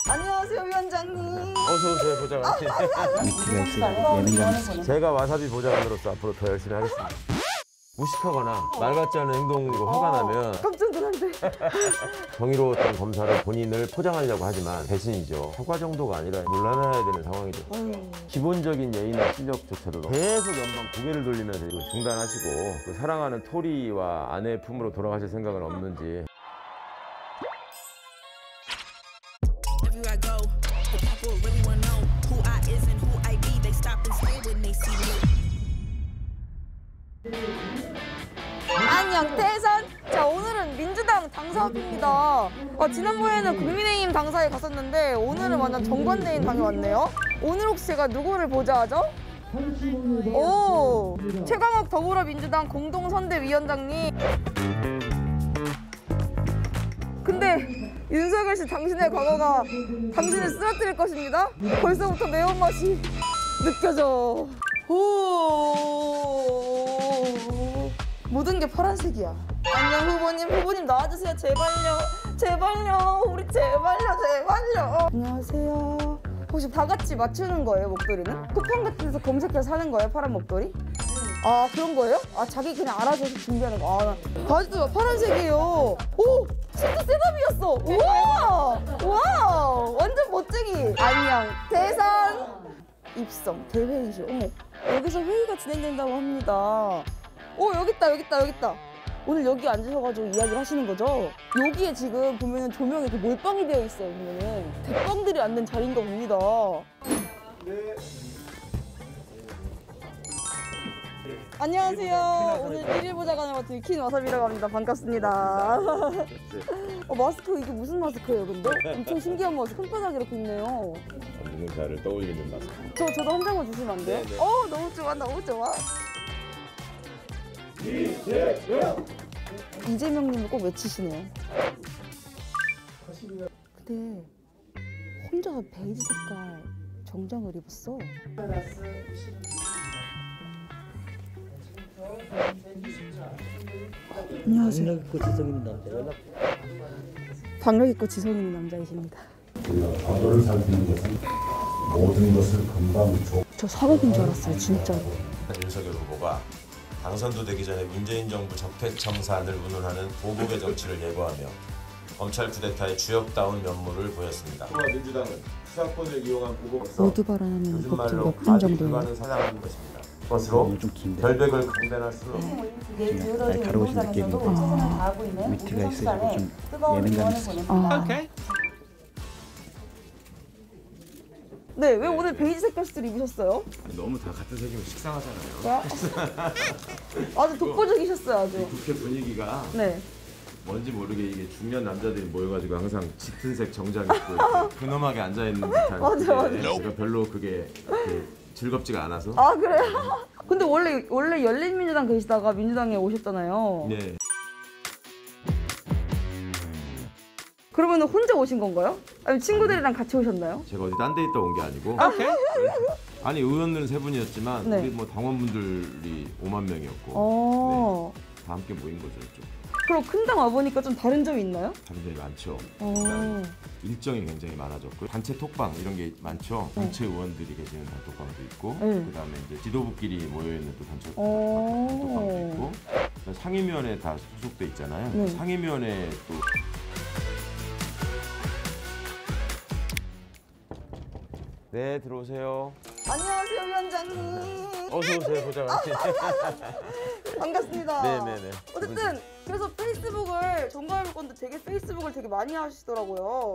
안녕하세요, 위원장님. 어서 오세요, 보좌관님. 위치가 있어요. 예능감 있으시죠. 제가 와사비 보좌관으로서 앞으로 더 열심히 하겠습니다. 무식하거나 말 같지 않은 행동으로 화가 나면 깜짝 놀랐네. 정의로웠던 검사를 본인을 포장하려고 하지만 배신이죠. 사과 정도가 아니라 물러나야 되는 상황이죠. 기본적인 예의나 실력조차도 계속 연방 고개를 돌리면서 이거 중단하시고 그 사랑하는 토리와 아내의 품으로 돌아가실 생각은 없는지. Everywhere I go, the people really wanna know who I is and who I be. They stop and stare when they see me. 안녕, 대선. 자, 오늘은 민주당 당사입니다. 지난번에는 국민의힘 당사에 갔었는데 오늘은 완전 정반대인 당에 왔네요. 오늘 혹시 제가 누구를 보좌하죠? 오, 최강욱 더불어민주당 공동선대위원장님. 근데 윤석열 씨, 당신의 과거가 당신을 쓰러뜨릴 것입니다. 벌써부터 매운맛이 느껴져. 오, 모든 게 파란색이야. 안녕 후보님 나와주세요. 제발요 우리 제발요. 안녕하세요. 혹시 다 같이 맞추는 거예요, 목도리는? 쿠팡 같은 데서 검색해서 사는 거예요, 파란 목도리? 아, 그런 거예요? 아, 자기 그냥 알아서 준비하는 거. 아, 바지도 파란색이에요. 오, 진짜 셋업이었어. 우와, 완전 멋쟁이. 안녕, 대선 입성 대회의실. 어머, 여기서 회의가 진행된다고 합니다. 오, 여기 있다. 오늘 여기 앉으셔가지고 이야기를 하시는 거죠? 여기에 지금 보면은 조명에 그 몰빵이 되어 있어요. 보면은 대빵들이 앉는 자리인가 봅니다. 네. 안녕하세요. 오늘 1일 보좌관을 맡은 위킨 와사비라고 합니다. 반갑습니다. 마스크 이게 무슨 마스크예요, 근데? 엄청 신기한 마스크. 손바닥 이렇게 있네요. 무능사를 떠올리는 마스크. 저도 한 장만 주시면 안 돼요? 네. 너무 좋아. 이재명님을 꼭 외치시네요. 근데 혼자서 베이지 색깔 정장을 입었어. 안녕하세요. 박력 있고 지성 있는 남자 연락. 박력 있고 지성 있는 남자이십니다. 우리가 과거를 살피는 것은 모든 것을 금방 저 사법인 줄 알았어요, 진짜로. 윤석열 후보가 당선도 되기 전에 문재인 정부 적폐청산을 운운하는 보복의 정치를 예고하며 검찰 쿠데타의 주역다운 면모를 보였습니다. 민주당은 수사권을 이용한 보복 모두 발언하면 요즘 법정 말로 몇 분 정도예요? 불가능 사냥하는 것입니다. 그것으로 좀 긴데. 결백을 강변할 수는 없습니다. 날카로우신 느낌인데 위트가 있으시고 좀 예능감 있으시죠. 네, 왜 오늘 베이지 색깔 수트를 입으셨어요? 너무 다 같은 색이면 식상하잖아요. 아주 독보적이셨어요, 아주. 국회 분위기가 네. 뭔지 모르게 이게 중년 남자들이 모여가지고 항상 짙은 색 정장 입고 근엄하게 앉아있는 듯한 맞아. 제가 별로 그게 즐겁지가 않아서. 아, 그래요? 근데 원래 열린민주당 계시다가 민주당에 오셨잖아요. 네. 그러면 혼자 오신 건가요? 아니면 친구들이랑 같이 오셨나요? 제가 어디 딴 데 있다 온 게 아니고. 아니 의원들은 세 분이었지만 네. 우리 뭐 당원분들이 5만 명이었고 네, 다 함께 모인 거죠. 좀 그럼 큰 당 와보니까 좀 다른 점이 있나요? 다른 점이 많죠. 어. 일정이 굉장히 많아졌고 단체 톡방 이런 게 많죠. 단체 의원들이 계시는 단톡방도 있고 네. 그다음에 이제 지도부끼리 모여 있는 또 단체 어. 단톡방도 있고 상임위원회 다 소속돼 있잖아요. 네. 상임위원회 또 네, 들어오세요. 안녕하세요, 위원장님. 어서 오세요, 보좌관님. 반갑습니다. 네네네. 어쨌든 그래서 페이스북을 정보해볼 건데 되게 페이스북을 되게 많이 하시더라고요.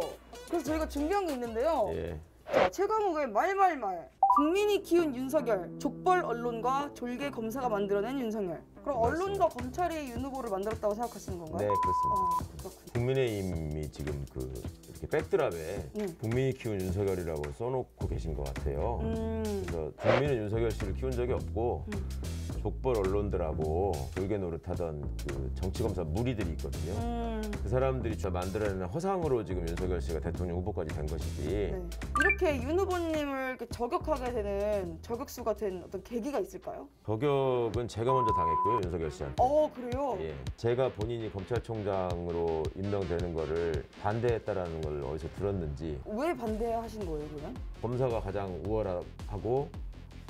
그래서 저희가 준비한 게 있는데요. 예. 자, 최강욱의 말말말. 국민이 키운 윤석열, 족벌 언론과 졸개 검사가 만들어낸 윤석열. 그럼 언론과 검찰이 윤 후보를 만들었다고 생각하시는 건가요? 네, 그렇습니다. 그렇군요. 국민의힘이 지금 이렇게 백드랍에 국민이 키운 윤석열이라고 써놓고 계신 것 같아요. 그래서 국민은 윤석열 씨를 키운 적이 없고 족벌 언론들하고 졸개 노릇하던 그 정치검사 무리들이 있거든요. 그 사람들이 만들어내는 허상으로 지금 윤석열 씨가 대통령 후보까지 된 것이지. 네. 이렇게 윤 후보님을 이렇게 저격하게 되는 저격수가 된 어떤 계기가 있을까요? 저격은 제가 먼저 당했고요. 있더라고요, 윤석열 씨한테. 그래요? 예, 제가 본인이 검찰총장으로 임명되는 거를 반대했다라는 걸 어디서 들었는지. 왜 반대하신 거예요, 그러면? 검사가 가장 우월하고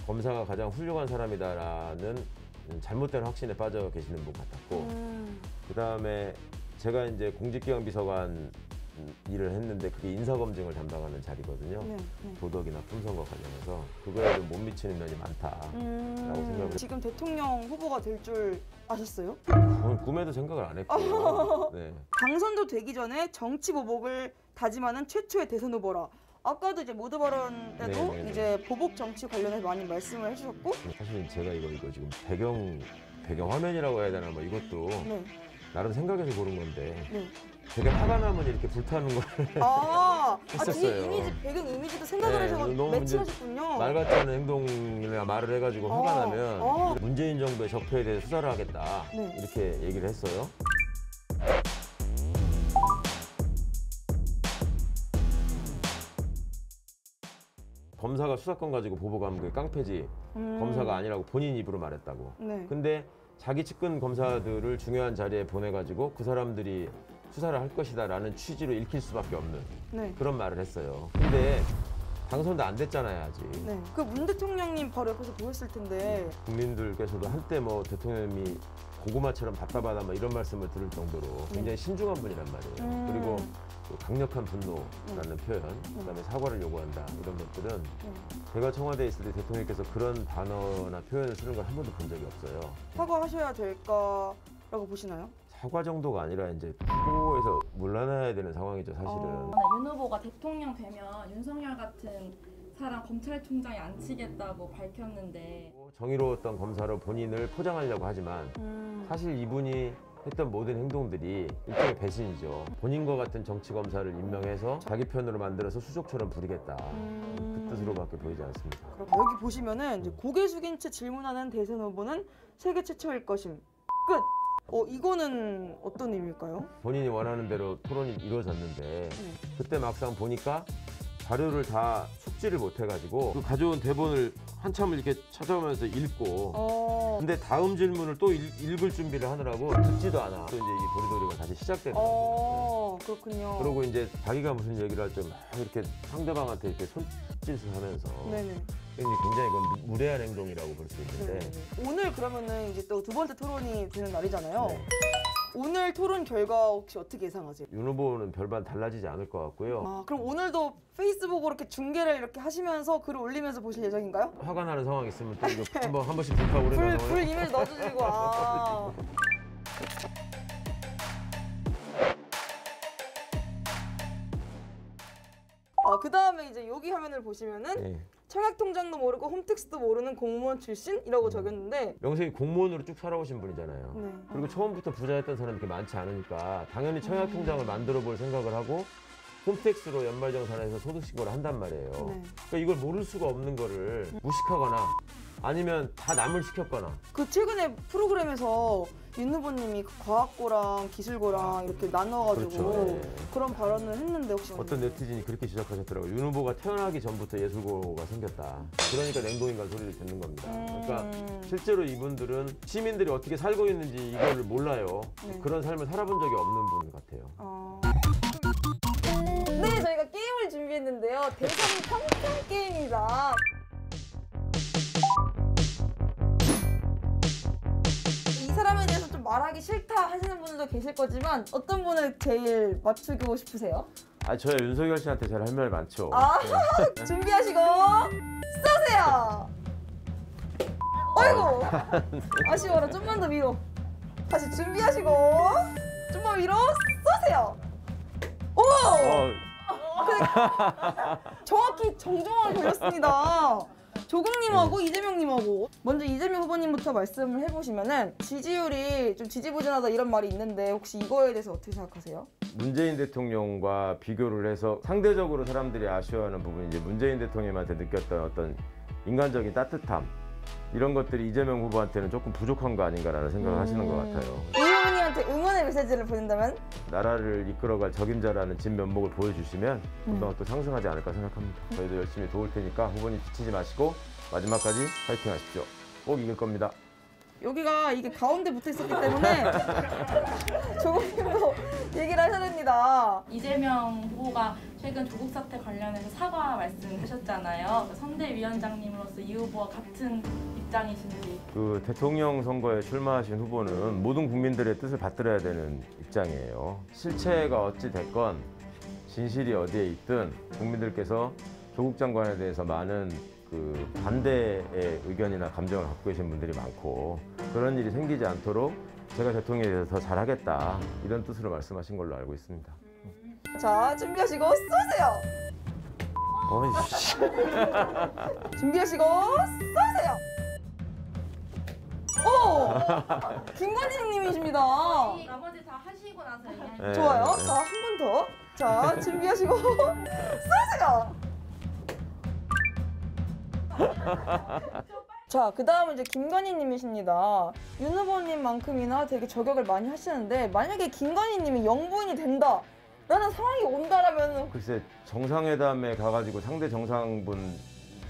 검사가 가장 훌륭한 사람이다라는 잘못된 확신에 빠져 계시는 분 같았고, 그 다음에 제가 이제 공직기강 비서관 일을 했는데 그게 인사검증을 담당하는 자리거든요. 네. 도덕이나 품성과 관련해서 그거에 못 미치는 면이 많다라고 생각을. 지금 대통령 후보가 될 줄 아셨어요? 저는 꿈에도 생각을 안 했고요. 네. 당선도 되기 전에 정치 보복을 다짐하는 최초의 대선 후보라. 아까도 이제 모두 발언 때도 네. 이제 보복 정치 관련해서 많이 말씀을 해주셨고, 사실 제가 이거 지금 배경 화면이라고 해야 되나 뭐 이것도 네. 나름 생각해서 고른 건데 네. 되게 화가 나면 이렇게 불타는 걸 했었어요. 뒤에 이미지, 배경 이미지도 생각을 네, 하셔서 너무 매치하셨군요. 말 같지 않은 행동이나 말을 해가지고 화가 나면 문재인 정부의 적폐에 대해 수사를 하겠다 네. 이렇게 얘기를 했어요. 검사가 수사권 가지고 보복하면 그게 깡패지 검사가 아니라고 본인 입으로 말했다고. 네. 근데 자기 측근 검사들을 중요한 자리에 보내가지고 그 사람들이 수사를 할 것이다라는 취지로 읽힐 수밖에 없는 네. 그런 말을 했어요. 근데 당선도 안 됐잖아요, 아직. 네. 그 문 대통령님 바로 옆에서 보였을 텐데. 국민들께서도 한때 뭐 대통령님이 고구마처럼 답답하다 뭐 이런 말씀을 들을 정도로 굉장히 신중한 분이란 말이에요. 그리고 또 강력한 분노라는 표현, 그다음에 사과를 요구한다 이런 것들은 제가 청와대에 있을 때 대통령께서 그런 단어나 표현을 쓰는 걸 한 번도 본 적이 없어요. 사과하셔야 될까라고 보시나요? 사과 정도가 아니라 이제 후보에서 물러나야 되는 상황이죠, 사실은. 윤 후보가 대통령 되면 윤석열 같은 사람 검찰총장에 앉히겠다고 밝혔는데 정의로웠던 검사로 본인을 포장하려고 하지만 사실 이분이 했던 모든 행동들이 일종의 배신이죠. 본인과 같은 정치 검사를 임명해서 자기 편으로 만들어서 수족처럼 부리겠다. 그 뜻으로밖에 보이지 않습니다. 그럼 여기 보시면은 이제 고개 숙인 채 질문하는 대선 후보는 세계 최초일 것임. 끝. 이거는 어떤 의미일까요? 본인이 원하는 대로 토론이 이루어졌는데 그때 막상 보니까 자료를 다 숙지를 못 해가지고 그 가져온 대본을 한참을 이렇게 찾아오면서 읽고 근데 다음 질문을 또 읽을 준비를 하느라고 듣지도 않아. 또 이제 이 도리도리가 다시 시작되더라고요. 그렇군요. 그러고 이제 자기가 무슨 얘기를 할 때 막 이렇게 상대방한테 이렇게 손짓을 하면서 네네. 굉장히 그건 무례한 행동이라고 볼 수 있는데 오늘 그러면은 이제 또 두 번째 토론이 되는 날이잖아요. 네. 오늘 토론 결과 혹시 어떻게 예상하세요? 윤 후보는 별반 달라지지 않을 것 같고요. 그럼 오늘도 페이스북으로 이렇게 중계를 이렇게 하시면서 글을 올리면서 보실 예정인가요? 화가 나는 상황이 있으면 또 이거 한 번씩 불타오르는 불 이미지 넣어주시고. 그 다음에 이제 여기 화면을 보시면은 네. 청약통장도 모르고 홈택스도 모르는 공무원 출신이라고 적였는데 명색이 공무원으로 쭉 살아오신 분이잖아요. 네. 그리고 처음부터 부자였던 사람이 그렇게 많지 않으니까 당연히 청약통장을 만들어 볼 생각을 하고 홈택스로 연말정산해서 소득신고를 한단 말이에요. 네. 그러니까 이걸 모를 수가 없는 거를 무식하거나 아니면 다 남을 시켰거나. 그 최근에 프로그램에서 윤 후보님이 과학고랑 기술고랑 이렇게 나눠가지고 그렇죠. 네. 그런 발언을 했는데 혹시 어떤 네티즌이 그렇게 지적하셨더라고요. 윤 후보가 태어나기 전부터 예술고가 생겼다. 그러니까 냉동인간 소리를 듣는 겁니다. 그러니까 실제로 이분들은 시민들이 어떻게 살고 있는지 이걸 몰라요. 네. 그런 삶을 살아본 적이 없는 분 같아요. 네, 저희가 게임을 준비했는데요. 대선 평평 게임이다. 이 사람에 대해서 좀 말하기 싫다 하시는 분들도 계실 거지만 어떤 분을 제일 맞추고 싶으세요? 저야 윤석열 씨한테 잘 할 말 많죠. 준비하시고 쏘세요. 어이구 아쉬워라. 좀만 더 위로. 다시 준비하시고 좀만 위로 쏘세요. 오! 정확히 정중하게 걸렸습니다. 조국님하고 이재명님하고 먼저 이재명 후보님부터 말씀을 해보시면은 지지율이 좀 지지부진하다 이런 말이 있는데 혹시 이거에 대해서 어떻게 생각하세요? 문재인 대통령과 비교를 해서 상대적으로 사람들이 아쉬워하는 부분이 이제 문재인 대통령한테 느꼈던 어떤 인간적인 따뜻함 이런 것들이 이재명 후보한테는 조금 부족한 거 아닌가라는 생각을 하시는 것 같아요. 이 후보님한테 응원의 메시지를 보낸다면? 나라를 이끌어갈 적임자라는 진면목을 보여주시면 금방 또 상승하지 않을까 생각합니다. 저희도 열심히 도울 테니까 후보님 지치지 마시고 마지막까지 파이팅 하십시오. 꼭 이길 겁니다. 여기가 이게 가운데 붙어 있었기 때문에 조국님도 얘기를 하셔야 됩니다. 이재명 후보가 최근 조국 사태 관련해서 사과 말씀하셨잖아요. 선대위원장님으로서 이 후보와 같은 입장이신지. 그 대통령 선거에 출마하신 후보는 모든 국민들의 뜻을 받들어야 되는 입장이에요. 실체가 어찌 됐건 진실이 어디에 있든 국민들께서 조국 장관에 대해서 많은 그 반대의 의견이나 감정을 갖고 계신 분들이 많고 그런 일이 생기지 않도록 제가 대통령에 대해서 더 잘하겠다 이런 뜻으로 말씀하신 걸로 알고 있습니다. 자, 준비하시고 쏘세요. 어이씨. 준비하시고 쏘세요. 오! 김관진님이십니다. 나머지 다 하시고 나서 얘기하시죠. 네, 좋아요. 네. 자, 한 번 더. 자, 준비하시고 쏘세요. 자, 그 다음은 이제 김건희님이십니다. 윤 후보님만큼이나 되게 저격을 많이 하시는데 만약에 김건희님이 영부인이 된다 라는 상황이 온다라면 글쎄 정상회담에 가가지고 상대 정상분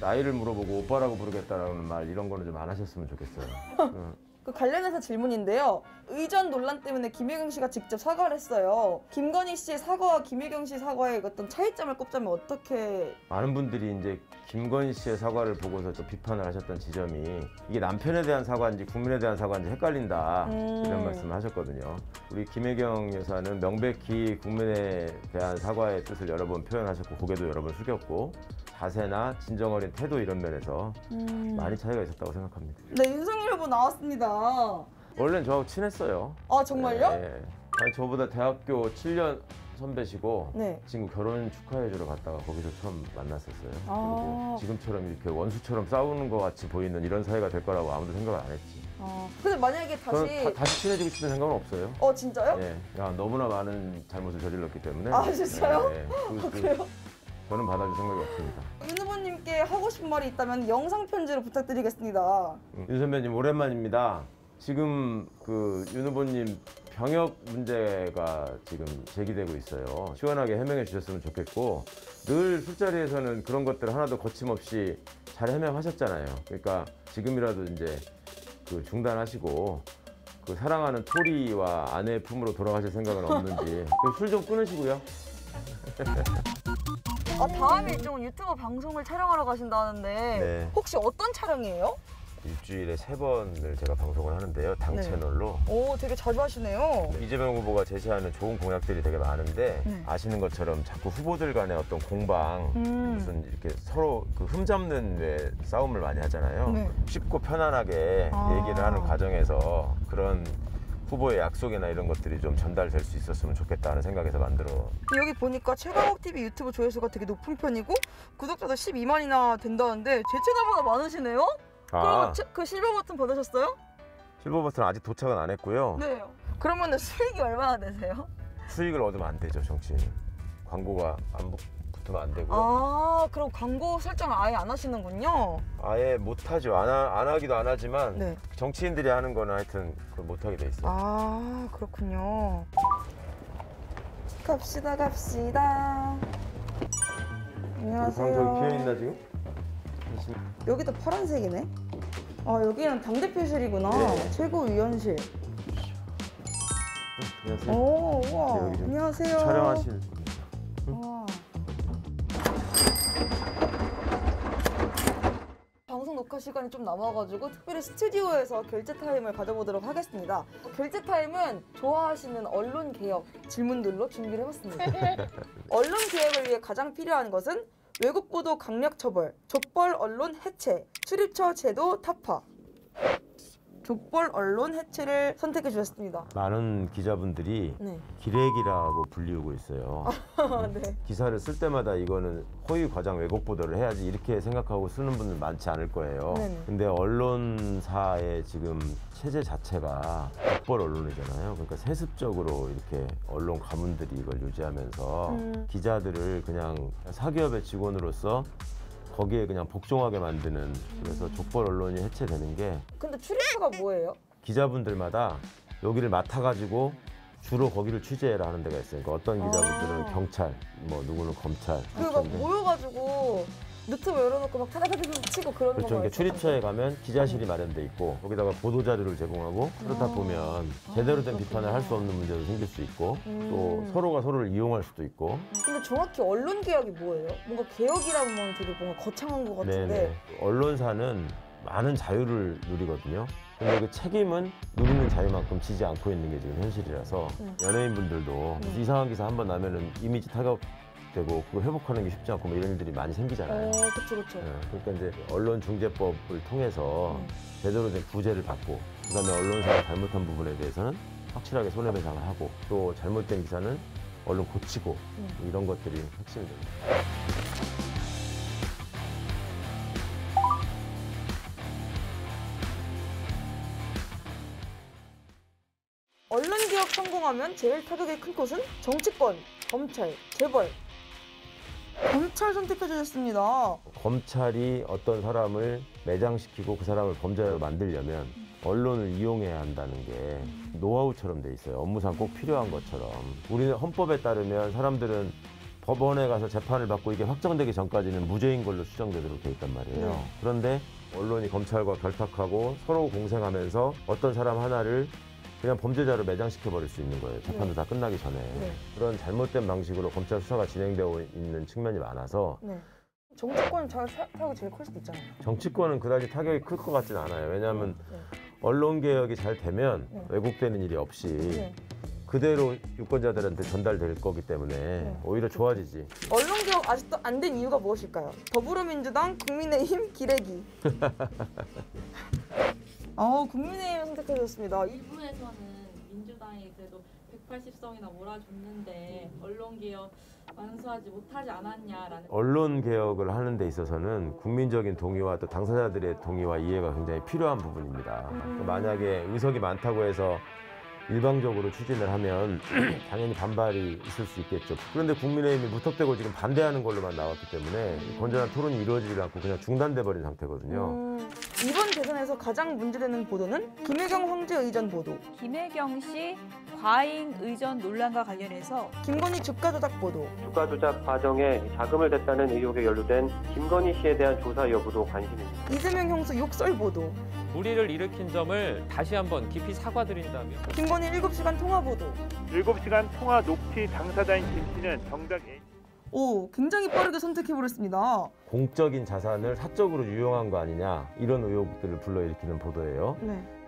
나이를 물어보고 오빠라고 부르겠다라는 말 이런 거는 좀 안 하셨으면 좋겠어요. 응. 그 관련해서 질문인데요. 의전 논란 때문에 김혜경 씨가 직접 사과를 했어요. 김건희 씨의 사과와 김혜경 씨 사과의 어떤 차이점을 꼽자면 어떻게? 많은 분들이 이제 김건희 씨의 사과를 보고서 좀 비판을 하셨던 지점이 이게 남편에 대한 사과인지 국민에 대한 사과인지 헷갈린다 이런 말씀을 하셨거든요. 우리 김혜경 여사는 명백히 국민에 대한 사과의 뜻을 여러 번 표현하셨고 고개도 여러 번 숙였고 자세나 진정 어린 태도 이런 면에서 많이 차이가 있었다고 생각합니다. 네, 윤석열 후보 나왔습니다. 원래는 저하고 친했어요. 아, 정말요? 네. 아니, 저보다 대학교 7년 선배시고 네. 친구 결혼 축하해주러 갔다가 거기서 처음 만났었어요. 아. 그리고 지금처럼 이렇게 원수처럼 싸우는 것 같이 보이는 이런 사이가 될 거라고 아무도 생각을 안 했지. 근데 만약에 저는 다시 다시 친해지고 싶은 생각은 없어요. 진짜요? 예, 야, 너무나 많은 잘못을 저질렀기 때문에. 아, 진짜요? 예, 그래요? 저는 받아줄 생각이 없습니다. 윤 후보님께 하고 싶은 말이 있다면 영상 편지로 부탁드리겠습니다. 윤 선배님 오랜만입니다. 지금 그 윤 후보님 병역 문제가 지금 제기되고 있어요. 시원하게 해명해 주셨으면 좋겠고 늘 술자리에서는 그런 것들 하나도 거침없이 잘 해명하셨잖아요. 그러니까 지금이라도 이제 그 중단하시고 그 사랑하는 토리와 아내의 품으로 돌아가실 생각은 없는지 술 좀 끊으시고요. 다음 일정은 유튜브 방송을 촬영하러 가신다는데 네. 혹시 어떤 촬영이에요? 일주일에 3번을 제가 방송을 하는데요. 당 네. 채널로. 오, 되게 자주 하시네요. 이재명 후보가 제시하는 좋은 공약들이 되게 많은데 네. 아시는 것처럼 자꾸 후보들 간의 어떤 공방 무슨 이렇게 서로 그 흠잡는 왜 싸움을 많이 하잖아요. 네. 쉽고 편안하게 얘기를 하는 과정에서 그런 후보의 약속이나 이런 것들이 좀 전달될 수 있었으면 좋겠다는 생각에서 만들어. 여기 보니까 최강욱 TV 유튜브 조회수가 되게 높은 편이고 구독자도 12만이나 된다는데 제 채널보다 많으시네요? 그럼 그 실버 버튼 받으셨어요? 실버 버튼 아직 도착은 안 했고요. 네. 그러면 수익이 얼마나 되세요? 수익을 얻으면 안 되죠, 정치인은. 광고가 안 붙으면 안 되고요. 그럼 광고 설정을 아예 안 하시는군요. 아예 못하죠. 안 하기도 안 하지만 네. 정치인들이 하는 거는 하여튼 그걸 못하게 돼 있어요. 그렇군요. 갑시다. 안녕하세요. 방 저기 비어있나 지금? 여기도 파란색이네. 여기는 당대표실이구나. 네. 최고위원실. 안녕하세요. 오, 우와. 여기 좀 안녕하세요. 촬영하실. 와. 방송 녹화 시간이 좀 남아가지고 특별히 스튜디오에서 결제 타임을 가져보도록 하겠습니다. 결제 타임은 좋아하시는 언론 개혁 질문들로 준비를 해봤습니다. 언론 개혁을 위해 가장 필요한 것은 외국 보도 강력 처벌, 족벌 언론 해체, 출입처 제도 타파. 족벌 언론 해체를 선택해 주셨습니다. 많은 기자분들이 네. 기레기라고 불리우고 있어요. 네. 기사를 쓸 때마다 이거는 허위 과장 왜곡 보도를 해야지 이렇게 생각하고 쓰는 분들 많지 않을 거예요. 네네. 근데 언론사의 지금 체제 자체가 족벌 언론이잖아요. 그러니까 세습적으로 이렇게 언론 가문들이 이걸 유지하면서 기자들을 그냥 사기업의 직원으로서 거기에 그냥 복종하게 만드는, 그래서 족벌 언론이 해체되는 게, 근데 출입처가 뭐예요? 기자분들마다 여기를 맡아가지고 주로 거기를 취재해라 하는 데가 있어요. 그러니까 어떤 기자분들은 경찰, 뭐 누구는 검찰. 그거 막 이렇게 모여가지고 유튜브 열어놓고 막 타다다다다 치고 그런 그렇죠. 거 그러니까 출입처에 가면 기자실이 마련돼 있고 거기다가 보도 자료를 제공하고 그렇다 보면 제대로 된 비판을 할 수 없는 문제도 생길 수 있고 또 서로가 서로를 이용할 수도 있고. 근데 정확히 언론 개혁이 뭐예요? 뭔가 개혁이라면 되게 뭔가 거창한 것 같은데. 네네. 언론사는 많은 자유를 누리거든요. 근데 그 책임은 누리는 자유만큼 지지 않고 있는 게 지금 현실이라서 연예인분들도 이상한 기사 한 번 나면은 이미지 타격되고 그걸 회복하는 게 쉽지 않고 뭐 이런 일들이 많이 생기잖아요. 그쵸, 그쵸. 그러니까 이제 언론중재법을 통해서 제대로 된 구제를 받고 그다음에 언론사가 잘못한 부분에 대해서는 확실하게 손해배상을 하고 또 잘못된 기사는 얼른 고치고 이런 것들이 핵심이 됩니다. 언론 개혁 성공하면 제일 타격이 큰 곳은 정치권, 검찰, 재벌. 검찰 선택해 주셨습니다. 검찰이 어떤 사람을 매장시키고 그 사람을 범죄자로 만들려면 언론을 이용해야 한다는 게 노하우처럼 돼 있어요. 업무상 꼭 필요한 것처럼. 우리는 헌법에 따르면 사람들은 법원에 가서 재판을 받고 이게 확정되기 전까지는 무죄인 걸로 추정되도록 돼 있단 말이에요. 그런데 언론이 검찰과 결탁하고 서로 공생하면서 어떤 사람 하나를 그냥 범죄자로 매장시켜버릴 수 있는 거예요. 재판도 다 끝나기 전에. 그런 잘못된 방식으로 검찰 수사가 진행되고 있는 측면이 많아서 정치권 타격이 제일 클 수도 있잖아요. 정치권은 그다지 타격이 클 것 같지는 않아요. 왜냐하면 언론 개혁이 잘 되면 왜곡되는 일이 없이 그대로 유권자들한테 전달될 거기 때문에 오히려 좋아지지. 언론 개혁 아직도 안 된 이유가 무엇일까요? 더불어민주당, 국민의힘, 기레기. 국민의힘 선택해 주셨습니다. 일부에서는 민주당이 그래도 180석이나 몰아줬는데 언론 개혁 완수하지 못하지 않았냐라는. 언론 개혁을 하는 데 있어서는 국민적인 동의와 또 당사자들의 동의와 이해가 굉장히 필요한 부분입니다. 만약에 의석이 많다고 해서 일방적으로 추진을 하면 당연히 반발이 있을 수 있겠죠. 그런데 국민의힘이 무턱대고 지금 반대하는 걸로만 나왔기 때문에 건전한 토론이 이루어지지 않고 그냥 중단돼 버린 상태거든요. 이번 대선에서 가장 문제되는 보도는 김혜경 황제 의전 보도, 김혜경 씨 과잉 의전 논란과 관련해서 김건희 주가 조작 보도, 주가 조작 과정에 자금을 댔다는 의혹에 연루된 김건희 씨에 대한 조사 여부도 관심입니다. 이재명 형수 욕설 보도, 불의를 일으킨 점을 다시 한번 깊이 사과드린다며 김건희 7시간 통화 보도. 7시간 통화 녹취 당사자인 김 씨는 정작 굉장히 빠르게 선택해버렸습니다. 공적인 자산을 사적으로 유용한 거 아니냐 이런 의혹들을 불러일으키는 보도예요.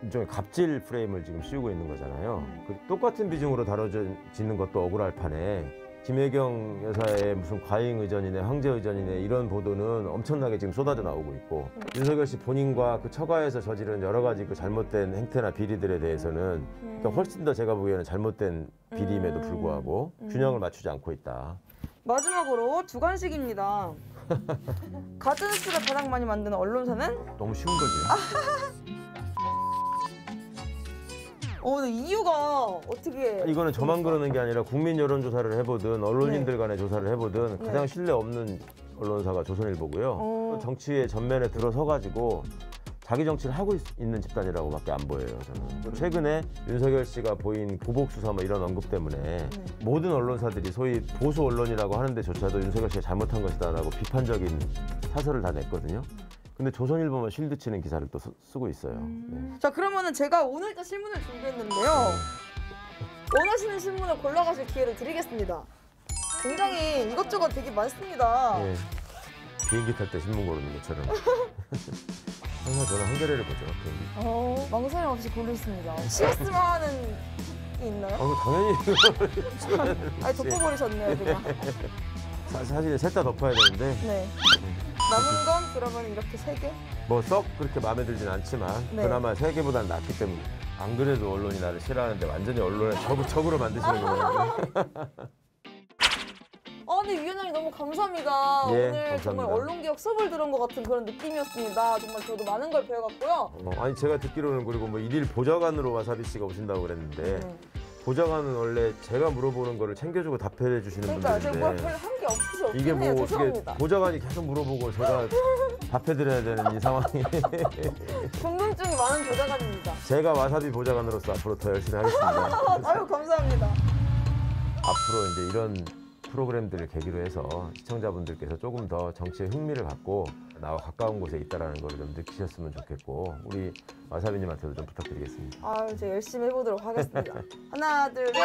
일종의 갑질 프레임을 지금 씌우고 있는 거잖아요. 똑같은 비중으로 다뤄지는 것도 억울할 판에 김혜경 여사의 무슨 과잉 의전이네 황제 의전이네 이런 보도는 엄청나게 지금 쏟아져 나오고 있고 윤석열 씨 본인과 그 처가에서 저지른 여러 가지 그 잘못된 행태나 비리들에 대해서는 그러니까 훨씬 더 제가 보기에는 잘못된 비리임에도 불구하고 균형을 맞추지 않고 있다. 마지막으로 주관식입니다. 가짜뉴스를 가장 많이 만드는 언론사는? 너무 쉬운 거지. 근데 이유가 어떻게? 이거는 저만 그러는 게 아니라 국민 여론조사를 해보든 언론인들 간의 조사를 해보든 가장 신뢰 없는 언론사가 조선일보고요. 정치의 전면에 들어서가지고 자기 정치를 하고 있는 집단이라고밖에 안 보여요. 저는 최근에 윤석열 씨가 보인 보복 수사 뭐 이런 언급 때문에 모든 언론사들이 소위 보수 언론이라고 하는데조차도 윤석열 씨가 잘못한 것이다라고 비판적인 사설을 다 냈거든요. 근데 조선일보만 쉴드 치는 기사를 또 쓰고 있어요. 자, 그러면은 제가 오늘 또 신문을 준비했는데요. 원하시는 신문을 골라가실 기회를 드리겠습니다. 굉장히 이것저것 되게 많습니다. 비행기 탈 때 신문 고르는 것처럼. 항상 저는 한겨레를 보죠. 망설임 없이 고르겠습니다. 시었으면 하는 게 있나요? 당연히. 아니, 덮어버리셨네요, 그냥. 사실 셋 다 덮어야 되는데. 남은 건 그러면 이렇게 3개? 뭐 썩 그렇게 마음에 들진 않지만 그나마 3개보다는 낫기 때문에 안 그래도 언론이 나를 싫어하는데 완전히 언론의 적으로 만드시는 거예요. 근데 위원장님 너무 감사합니다. 오늘 감사합니다. 정말 언론개혁 수업을 들은 것 같은 그런 느낌이었습니다. 정말 저도 많은 걸 배워갔고요. 아니 제가 듣기로는 그리고 뭐 일일 보좌관으로 와사비 씨가 오신다고 그랬는데 보좌관은 원래 제가 물어보는 거를 챙겨주고 답해 주시는 그러니까 분들인데 제가 별 한 게 없어서 이게 뭐 어떻게 죄송합니다. 보좌관이 계속 물어보고 제가 답해드려야 되는 이 상황이 궁금증이 많은 보좌관입니다. 제가 와사비 보좌관으로서 앞으로 더 열심히 하겠습니다. 아유, 감사합니다. 앞으로 이제 이런 프로그램들을 계기로 해서 시청자분들께서 조금 더 정치에 흥미를 갖고 나와 가까운 곳에 있다는 걸 좀 느끼셨으면 좋겠고 우리 와사비님한테도 좀 부탁드리겠습니다. 아유, 제가 열심히 해보도록 하겠습니다. 하나, 둘, 셋.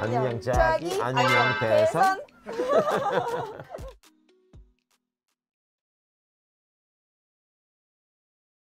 안녕 짜기, 안녕 대선.